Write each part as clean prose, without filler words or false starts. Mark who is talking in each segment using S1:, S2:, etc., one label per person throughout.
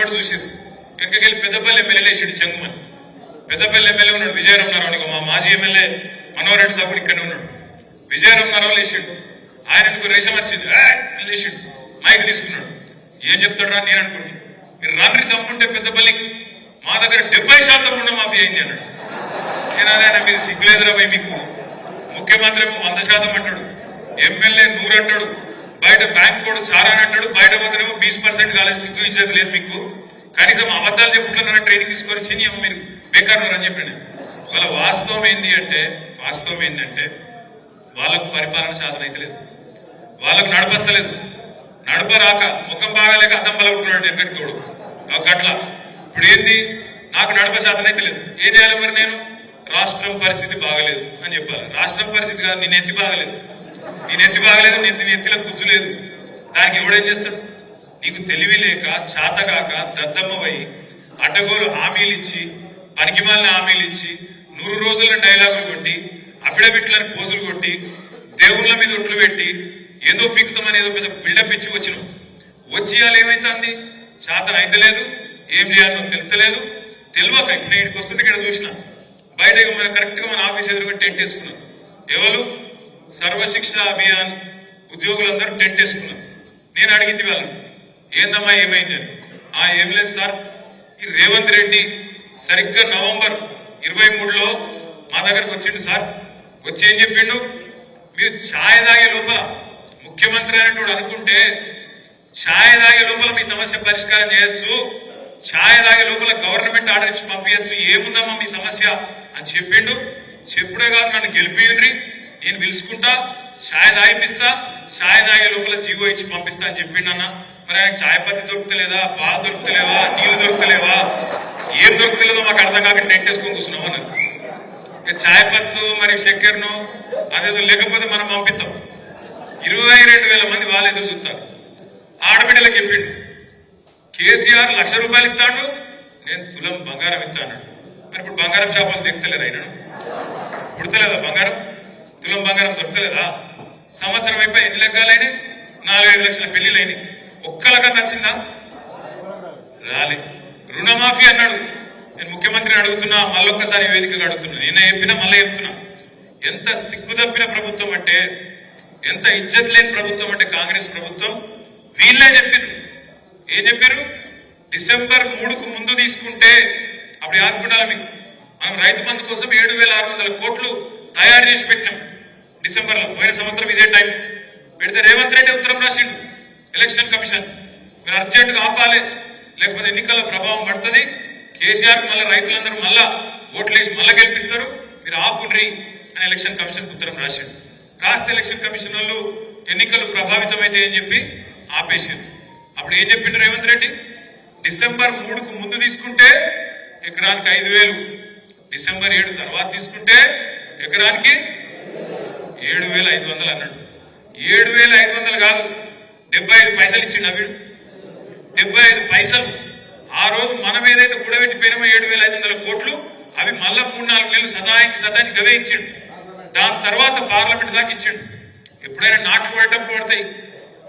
S1: కూడా చూసారు. వెనకకెళ్ళి పెద్దపల్లి ఎమ్మెల్యే లేచాడు చెంగుమని. పెద్దపల్లి ఎమ్మెల్యే ఉన్నాడు విజయరామనారావు, మా మాజీ ఎమ్మెల్యే మనోహర్ రెడ్డి సాబు ఇక్కడే ఉన్నాడు. విజయరామనారావు లేచాడు. ఆయన ఎందుకు రేషం వచ్చింది లేచాడు, మైక్ తీసుకున్నాడు. ఏం చెప్తాడు రా నేను అనుకోండి, మీరు రాత్రి తమ్ముంటే పెద్దపల్లికి మా దగ్గర 70% రుణమాఫీ అయింది అన్నాడు. నేను అదే మీరు సిగ్గులేదురా పోయి, మీకు ముఖ్యమంత్రి ఏమో 100% అంటాడు, ఎమ్మెల్యే 100 అంటాడు, బయట బ్యాంక్ కూడా చాలా అంటాడు, బయట పోతేనేమో 20% కాలేదు. సిగ్గు ఇచ్చేది లేదు మీకు, కనీసం అబద్ధాలు చెప్పుకుంటున్నారని ట్రైనింగ్ తీసుకొని చిని మీరు బేకారు అని చెప్పండి. వాళ్ళ వాస్తవం ఏంటంటే వాళ్ళకు పరిపాలన సాధన అయితే లేదు, వాళ్ళకు నడపస్తలేదు. నడపరాక ముఖం బాగాలేక అద్దం పలుకుతున్నాడు ఎక్కడికోడు గట్ల. ఇప్పుడు ఏంది, నాకు నడప సాధన అయితే లేదు, ఏం చేయాలి మరి నేను? రాష్ట్రం పరిస్థితి బాగలేదు అని చెప్పాలి. రాష్ట్రం పరిస్థితి కాదు, నీ నెత్తి బాగలేదు, నీ నెత్తిలో కూర్చులేదు. దానికి ఎవడేం చేస్తాడు? నీకు తెలివి లేక శాతగాక దద్దమ్మవై అడ్డగోలు హామీలు ఇచ్చి, పనికిమాలిన హామీలు ఇచ్చి, 100 రోజుల డైలాగులు కొట్టి, అఫిడవిట్లను పోజులు కొట్టి, దేవుళ్ళ మీద ఒట్లు పెట్టి ఏదో పీకుతామని ఏదో పెద్ద బిల్డప్ ఇచ్చి వచ్చినాం. వచ్చి ఇవాళ ఏమైతుంది? శాతం అయితే లేదు, ఏం చేయాలో తెలుస్తలేదు. తెలియక ఇప్పుడు ఇక్కడికి వస్తుంటే ఇక్కడ చూసిన బయట మన కరెక్ట్ గా మన ఆఫీస్ ఎదురుగా టెంట్ వేసుకున్నాం. ఎవరు? సర్వశిక్ష అభియాన్ ఉద్యోగులందరూ టెంట్ వేసుకున్నారు. నేను అడిగితే వాళ్ళని, ఏందమ్మా ఏమైంది అని. ఏం లేదు సార్, ఈ రేవంత్ రెడ్డి సరిగ్గా నవంబర్ 23లో మా దగ్గరకు వచ్చిండు సార్. వచ్చి ఏం చెప్పిండు, మీరు ఛాయ్ తాగే లోపల ముఖ్యమంత్రి అనేటోడు అనుకుంటే ఛాయ్ తాగే లోపల మీ సమస్య పరిష్కారం చేయొచ్చు, ఛాయ్ తాగే లోపల గవర్నమెంట్ ఆర్డర్ ఇచ్చి పంపించచ్చు, ఏముందమ్మా మీ సమస్య అని చెప్పిండు. చెప్పుడే కాదు, నన్ను గెలిపియండి, నేను పిలుచుకుంటా, ఛాయ్ తాగిపిస్తా, ఛాయ్ తాగే లోపల జీవో ఇచ్చి పంపిస్తా అని చెప్పిండన్న. మరి ఆయనకు ఛాయ్ పత్తి దొరుకుతలేదా, పాలు దొరుకుతలేవా, నీళ్లు దొరుకుతలేవా, ఏం దొరుకుతలేదో మాకు అర్థం కాక టెంట్ వేసుకొని కూర్చున్నాం అన్నారు. ఛాయ్ పత్తు మరి చక్కెరను అదేదో లేకపోతే మనం పంపిస్తాం. 22,000 మంది వాళ్ళు ఎదురు చూస్తారు. ఆడబిడ్డలకు చెప్పిండు, కేసీఆర్ ₹1,00,000 ఇస్తాడు, నేను తులం బంగారం ఇస్తాను. మరి ఇప్పుడు బంగారం చేపలు దిగుతలేదా? అయినా పుడతలేదా బంగారం? తులం బంగారం దొరకలేదా? సంవత్సరం అయిపోయి ఎన్ని లెగ్గాలైనా 4-5 లక్షల పెళ్లిలైనాయి. ఒక్కలకన్నా నచ్చిందా? రాలే. రుణమాఫీ అన్నాడు. నేను ముఖ్యమంత్రిని అడుగుతున్నా, మళ్ళొక్కసారి వేదికగా అడుగుతున్నా, నిన్న చెప్పినా మళ్ళీ చెప్తున్నా. ఎంత సిగ్గుదప్పిన ప్రభుత్వం అంటే, ఎంత ఇజ్జత్ లేని ప్రభుత్వం అంటే కాంగ్రెస్ ప్రభుత్వం. వీళ్ళే చెప్పారు. ఏం చెప్పారు? డిసెంబర్ 3కు ముందు తీసుకుంటే, అప్పుడు యాదుకుండాలి మీకు, మనం రైతు బంధు కోసం 7,600 కోట్లు తయారు చేసి పెట్టినాం డిసెంబర్లో. పోయిన సంవత్సరం ఇదే టైం పెడితే రేవంత్ రెడ్డి ఉత్తరం రాసిండు ఎలక్షన్ కమిషన్, మీరు అర్జెంటుగా ఆపాలి, లేకపోతే ఎన్నికల్లో ప్రభావం పడుతుంది, కేసీఆర్ మళ్ళీ రైతులందరూ మళ్ళా ఓట్లేసి మళ్ళా గెలిపిస్తారు, మీరు ఆపుండ్రి అని ఎలక్షన్ కమిషన్ ఉత్తరం రాసిండు. రాస్తే ఎలక్షన్ కమిషన్ వాళ్ళు ఎన్నికలు ప్రభావితమైతే అని చెప్పి ఆపేసింది. అప్పుడు ఏం చెప్పిండు రేవంత్ రెడ్డి? డిసెంబర్ 3కు ముందు తీసుకుంటే ఎకరానికి 5,000, డిసెంబర్ 7 తర్వాత తీసుకుంటే ఎకరానికి 7,500 అన్నాడు. 7,500 కాదు, 75 పైసలు ఇచ్చిండు అవిడు. 75 పైసలు. ఆ రోజు మనం ఏదైతే కూడబెట్టిపోయినామో 7,500 కోట్లు, అవి మళ్ళా 3-4 నెలలు సదానికి గవే ఇచ్చిండు. దాని తర్వాత పార్లమెంట్ దాకా ఇచ్చిండు. ఎప్పుడైనా నాట్లు పడేటప్పుడు పడతాయి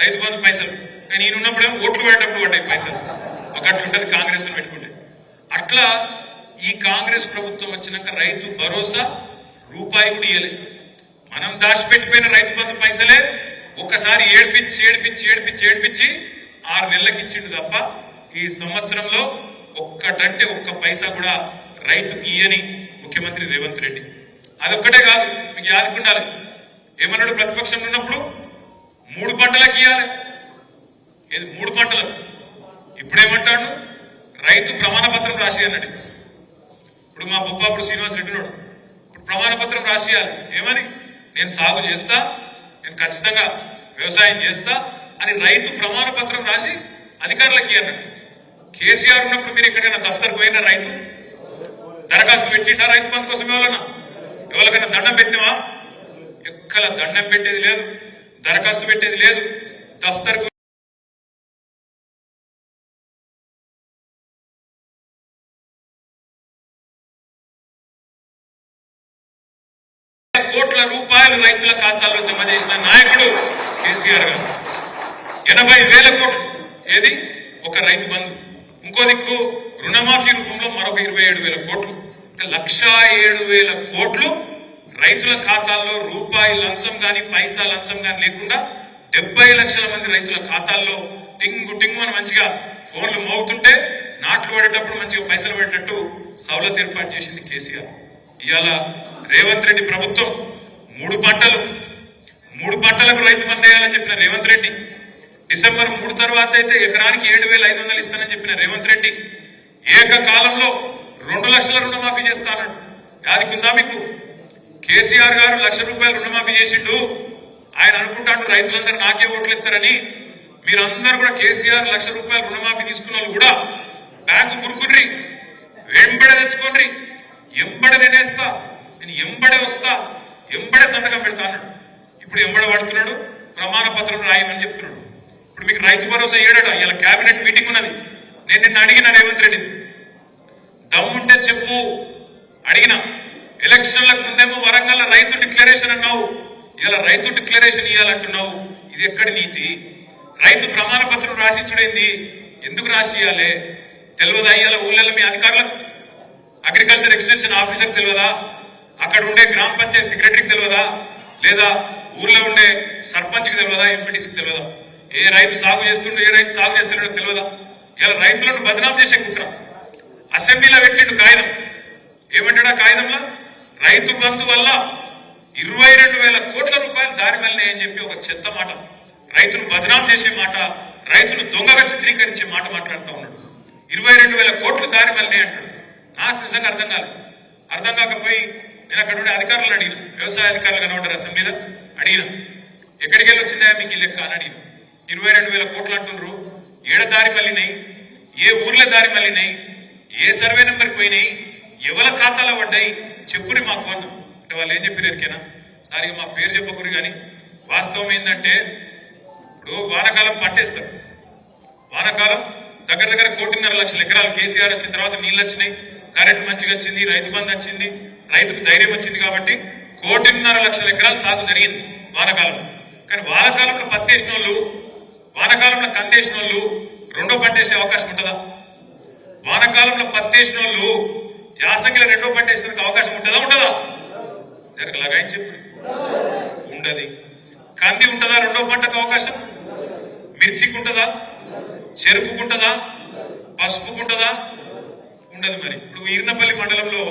S1: రైతు బంధు పైసలు, కానీ ఈయన ఉన్నప్పుడేమో ఓట్లు పడేటప్పుడు పడ్డాయి పైసలు. అట్లుంటది కాంగ్రెస్ పెట్టుకుంటే. అట్లా ఈ కాంగ్రెస్ ప్రభుత్వం వచ్చినాక రైతు భరోసా రూపాయి కూడా ఇయ్యలే. మనం దాచిపెట్టిపోయిన రైతు బంధు పైసలే ఒక్కసారి ఏడిపించి 6 నెలలకు ఇచ్చిండు తప్ప ఈ సంవత్సరంలో ఒక్కటంటే ఒక్క పైసా కూడా రైతుకి ఇయ్యని ముఖ్యమంత్రి రేవంత్ రెడ్డి. అదొక్కటే కాదు, మీకు యాదుకుండాలి, ఏమన్నాడు ప్రతిపక్షంలో ఉన్నప్పుడు 3 పంటలకు ఇయ్యాలి. ఏది 3 పంటలకు? ఇప్పుడేమంటాడు? రైతు ప్రమాణ పత్రం రాసి అన్నాడు. ఇప్పుడు మా బొప్పాపుడు శ్రీనివాస్ రెడ్డి నాడు ఇప్పుడు ప్రమాణ పత్రం రాసియాలి. ఏమని? నేను సాగు చేస్తా, నేను ఖచ్చితంగా వ్యవసాయం చేస్తా అని రైతు ప్రమాణ పత్రం రాసి అధికారులకి అన్నాడు. కేసీఆర్ ఉన్నప్పుడు మీరు ఎక్కడికైనా దఫ్తర్కు పోయినా రైతు దరఖాస్తు పెట్టిండా రైతు బంధు కోసం? ఎవరికైనా దండం పెట్టినవా? ఎక్కడ దండం పెట్టేది లేదు, దరఖాస్తు పెట్టేది లేదు. దఫ్తర్కు కోట్ల రూపాయలు రైతుల ఖాతాల్లో జమ చేసిన నాయకుడు కేసీఆర్ గారు. 80,000 కోట్లు. ఏది? ఒక రైతు బంధు. ఇంకో దిక్కు రుణమాఫీ రూపంలో మరొక 27,000 కోట్లు, 1,07,000 కోట్లు రైతుల ఖాతాల్లో రూపాయి లంచం గాని పైసా లంచం గాని లేకుండా 70 లక్షల మంది రైతుల ఖాతాల్లో టింగు టింగు అని మంచిగా ఫోన్లు మోగుతుంటే నాట్లు పడేటప్పుడు మంచిగా పైసలు పడేటట్టు సౌలత్ ఏర్పాటు చేసింది కేసీఆర్. ఇవాళ రేవంత్ రెడ్డి ప్రభుత్వం మూడు పంటలకు రైతు బంధు వేయాలని చెప్పిన రేవంత్ రెడ్డి, డిసెంబర్ 3 తర్వాత అయితే ఎకరానికి 7,500 ఇస్తానని చెప్పిన రేవంత్ రెడ్డి ఏకకాలంలో 2 లక్షల రుణమాఫీ చేస్తాడు. యాదికుందా మీకు? కేసీఆర్ గారు ₹1,00,000 రుణమాఫీ చేసిండు. ఆయన అనుకుంటాడు రైతులందరూ నాకే ఓట్లు ఇస్తారని. మీరందరూ కూడా కేసీఆర్ ₹1,00,000 రుణమాఫీ తీసుకున్న వాళ్ళు కూడా బ్యాంకు గురుకుర్రి, వెంబడే తెచ్చుకోండి, ఎంబడే నేనేస్తా, నేను ఎంబడే వస్తా, ఎంబడే సంతకం పెడతా అన్నాడు. ఇప్పుడు ఎంబడ పడుతున్నాడు, ప్రమాణ పత్రం రాయమని చెప్తున్నాడు. ఇప్పుడు మీకు రైతు భరోసా ఏడట. ఇలా కేబినెట్ మీటింగ్ ఉన్నది. నేను నిన్న అడిగిన రేవంత్ రెడ్డి, దమ్ముంటే చెప్పు అడిగిన. ఎలక్షన్లకు ముందేమో వరంగల్ రైతు డిక్లరేషన్ అన్నావు, ఇలా రైతు డిక్లరేషన్ ఇవ్వాలంటున్నావు. ఇది ఎక్కడి నీతి? రైతు ప్రమాణ పత్రం రాసిచ్చుడైంది, ఎందుకు రాసియాలే? తెలియదా? ఇవాళ ఊళ్ళలో మీ అధికారులకు, అగ్రికల్చర్ ఎక్స్టెన్షన్ ఆఫీసర్కి తెలియదా? అక్కడ ఉండే గ్రామ పంచాయతీ సెక్రటరీకి తెలియదా? లేదా ఊర్లో ఉండే సర్పంచ్కి తెలియదా? ఎంపీటీసీకి తెలియదా? ఏ రైతు సాగు చేస్తుండో ఏ రైతు సాగు చేస్తున్నాడో తెలియదా? ఇలా రైతులను బదనాం చేసే కుట్ర అసెంబ్లీలో పెట్టిండు కాగితం. ఏమంటాడా కాగితంలో? రైతు బంధు వల్ల 22,000 కోట్ల రూపాయలు దారి మళ్ళినాయని చెప్పి ఒక చెత్త మాట, రైతును బదనాం చేసే మాట, రైతును దొంగగా చిత్రీకరించే మాట మాట్లాడుతూ ఉన్నాడు. 22,000 కోట్లు దారి మళ్ళినాయి అంటాడు. నాకు నిజంగా అర్థం కాలేదు. అర్థం కాకపోయి నేను అక్కడ ఉండే అధికారులను అడిగిన, వ్యవసాయ అధికారులు కనబడ్డారు అసెంబ్లీలో, అడిగిన ఎక్కడికి వెళ్ళి వచ్చిందా మీకు ఈ లెక్క అని అడిగిన. 22,000 కోట్లు అంటున్నారు, ఏడ దారి మళ్ళినాయి, ఏ ఊర్ల దారి మళ్ళినాయి, ఏ సర్వే నెంబర్కి పోయినాయి, ఎవరి ఖాతాలో పడ్డాయి చెప్పుని మాకు అన్నాం. అంటే వాళ్ళు ఏం చెప్పారు ఎరికేనా? సారిగా మా పేరు చెప్పకూరు. కానీ వాస్తవం ఏంటంటే ఇప్పుడు వానాకాలం పట్టేస్తారు. వానాకాలం దగ్గర 1.5 లక్షల ఎకరాలు కేసీఆర్ వచ్చిన తర్వాత నీళ్ళు వచ్చినాయి, కరెంట్ మంచిగా వచ్చింది, రైతు బంధు వచ్చింది, రైతుకు ధైర్యం వచ్చింది కాబట్టి 1.5 లక్షల ఎకరాలు సాగు జరిగింది వానాకాలంలో. కానీ వానాకాలంలో పత్తి వేసిన వాళ్ళు, వానాకాలంలో కందేసిన వాళ్ళు రెండో పంట వేసే అవకాశం ఉంటుందా? వానాకాలంలో పత్తి వేసిన వాళ్ళు యాసంగిలో రెండో పంట వేసేందుకు అవకాశం ఉంటుందా? జరగలాగా ఆయన చెప్పు ఉండదు. కంది ఉంటుందా రెండో పంటకు అవకాశం? మిర్చికి ఉంటుందా? చెరుకుకుంటుందా? పసుపుకుంటుందా? ఉండదు. మరి ఇప్పుడు ఈర్నపల్లి మండలంలో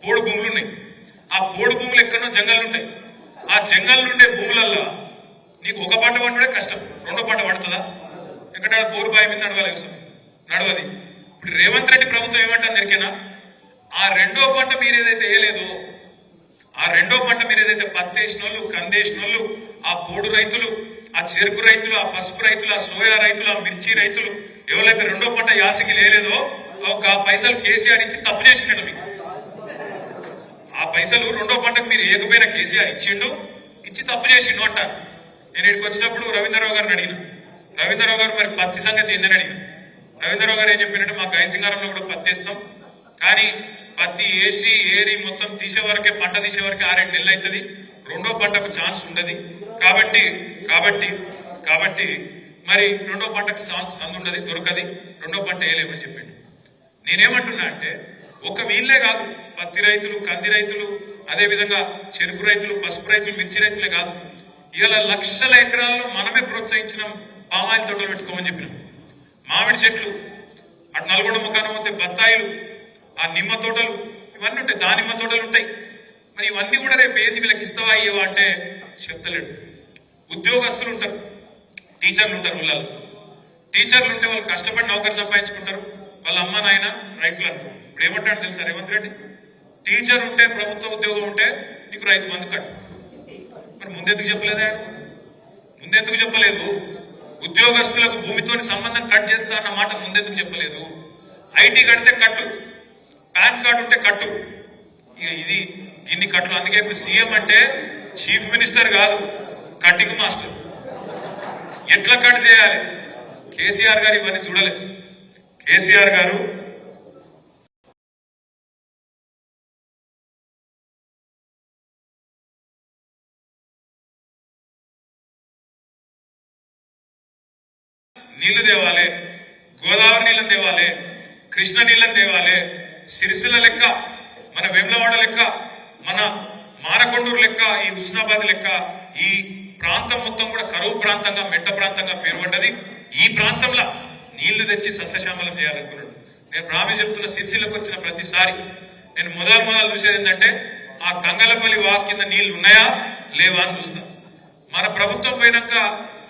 S1: పోడు భూములు ఉన్నాయి. ఆ పోడు భూములు ఎక్కడో జంగళ్ళు ఉంటాయి. ఆ జంగళ్ళు ఉండే భూములల్లో నీకు ఒక పంట పండుడే కష్టం, రెండో పంట పడుతుందా? ఎక్కడ బోరు బావి మీద నడవాలి, నడవది. ఇప్పుడు రేవంత్ రెడ్డి ప్రభుత్వం ఏమంటుంది ఎరికేనా? ఆ రెండో పంట మీరు ఏదైతే వేయలేదో, ఆ రెండో పంట మీరు ఏదైతే పత్తి వేసిన వాళ్ళు, కందేసిన వాళ్ళు, ఆ పోడు రైతులు, ఆ చెరుకు రైతులు, ఆ పసుపు రైతులు, ఆ సోయా రైతులు, ఆ మిర్చి రైతులు ఎవరైతే రెండో పంట యాసంగి లేలేదో ఆ పైసలు కేసీఆర్ ఇచ్చి తప్పు చేసినట్టు. మీకు ఆ పైసలు రెండో పంటకు మీరు ఏకపోయినా కేసీఆర్ ఇచ్చిండు, ఇచ్చి తప్పు చేసిండు అంటారు. నేను ఇక్కడికి వచ్చినప్పుడు రవీంద్రరావు గారిని అడిగిన, రవీంద్రరావు గారు మరి పత్తి సంగతి ఏందని అడిగిన. రవీంద్రరావు గారు ఏం చెప్పినట్టు, మా గైసింగారంలో కూడా పత్తి వేస్తాం, కానీ పత్తి వేసి ఏరి మొత్తం తీసే వరకే, పంట తీసే వరకే 6-7 నెలలు అవుతుంది, రెండో పంటకు ఛాన్స్ ఉండదు. కాబట్టి కాబట్టి కాబట్టి మరి రెండో పంటకు సందు ఉండదు, దొరకది, రెండో పంట వేయలేమని చెప్పిండు. నేనేమంటున్నా అంటే ఒక వీళ్ళే కాదు, పత్తి రైతులు, కంది రైతులు, అదేవిధంగా చెరుకు రైతులు, పసుపు రైతులు, మిర్చి రైతులే కాదు, ఇలా లక్షల ఎకరాల్లో మనమే ప్రోత్సహించిన పామాయిల్ తోటలు పెట్టుకోమని చెప్పినాం. మామిడి చెట్లు, అటు నల్గొండ ముఖానం ఉంటే బత్తాయిలు, ఆ నిమ్మ తోటలు, ఇవన్నీ ఉంటాయి, దానిమ్మ తోటలు ఉంటాయి. మరి ఇవన్నీ కూడా రేపు ఏంది వీళ్ళకి ఇస్తావా ఇవ్వవా అంటే చెప్తలేడు. ఉద్యోగస్తులు ఉంటారు, టీచర్లు ఉంటారు, ఊళ్ళలో టీచర్లు ఉంటే వాళ్ళు కష్టపడి నౌకరు సంపాదించుకుంటారు, వాళ్ళ అమ్మ నాయన రైతులు అనుకో. ఇప్పుడు ఏమంటాడు తెలుసా రేవంత్ రెడ్డి? టీచర్ ఉంటే, ప్రభుత్వ ఉద్యోగం ఉంటే నీకు రైతు బంధు కట్టు. మరి ముందెందుకు చెప్పలేదా? ముందెందుకు చెప్పలేదు? ఉద్యోగస్తులకు భూమితో సంబంధం కట్ చేస్తా అన్న మాట ముందెందుకు చెప్పలేదు? ఐటీ కడితే కట్టు, పాన్ కార్డు ఉంటే కట్టు, ఇక ఇది గిన్ని కట్లు. అందుకే ఇప్పుడు సీఎం అంటే చీఫ్ మినిస్టర్ కాదు, కటింగ్ మాస్టర్. ఎట్లా కట్ చేయాలి? కేసీఆర్ గారు ఇవన్నీ చూడలేదు. కేసీఆర్ గారు నీళ్లు తేవాలి, గోదావరి నీళ్ళని తేవాలి, కృష్ణ నీళ్ళని తేవాలి, సిరిసిల్ల లెక్క, మన వేములవాడ లెక్క, మన మానకొండూరు లెక్క, ఈ హుస్నాబాద్ లెక్క ఈ ప్రాంతం మొత్తం కూడా కరువు ప్రాంతంగా, మెట్ట ప్రాంతంగా పేరుపడ్డది. ఈ ప్రాంతంలో నీళ్లు తెచ్చి సస్యశ్యామలం చేయాలనుకున్నాడు. నేను ప్రామిస్ చెప్తున్న, సిరిసిల్లకు వచ్చిన ప్రతిసారి నేను మొదలు చూసేది ఏంటంటే ఆ తంగలపల్లి వాక్ కింద నీళ్లు ఉన్నాయా లేవా అని చూస్తా. మన ప్రభుత్వం పోయినాక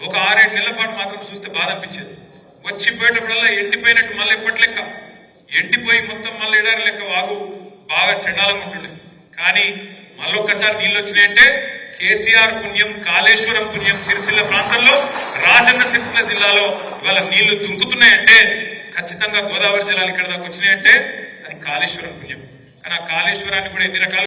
S1: ఒక 6-7 నెలల పాటు మాత్రం చూస్తే బాధ అనిపించేది. వచ్చిపోయేటప్పుడల్లా ఎండిపోయినట్టు మళ్ళీ ఎప్పటి లెక్క ఎండిపోయి మొత్తం మళ్ళీ ఎడారి లెక్క వాగు బాగా చెండాలంగా ఉంటుండే. కానీ మళ్ళొక్కసారి నీళ్ళు వచ్చినాయంటే కేసీఆర్ పుణ్యం, కాళేశ్వరం పుణ్యం, సిరిసిల్ల ప్రాంతంలో, రాజన్న సిరిసిల్ల జిల్లాలో ఇవాళ నీళ్లు దుంకుతున్నాయంటే ఖచ్చితంగా గోదావరి జలాలు ఇక్కడ దాకా వచ్చినాయంటే అది కాళేశ్వరం పుణ్యం. కానీ ఆ కాళేశ్వరాన్ని కూడా ఎన్ని రకాలు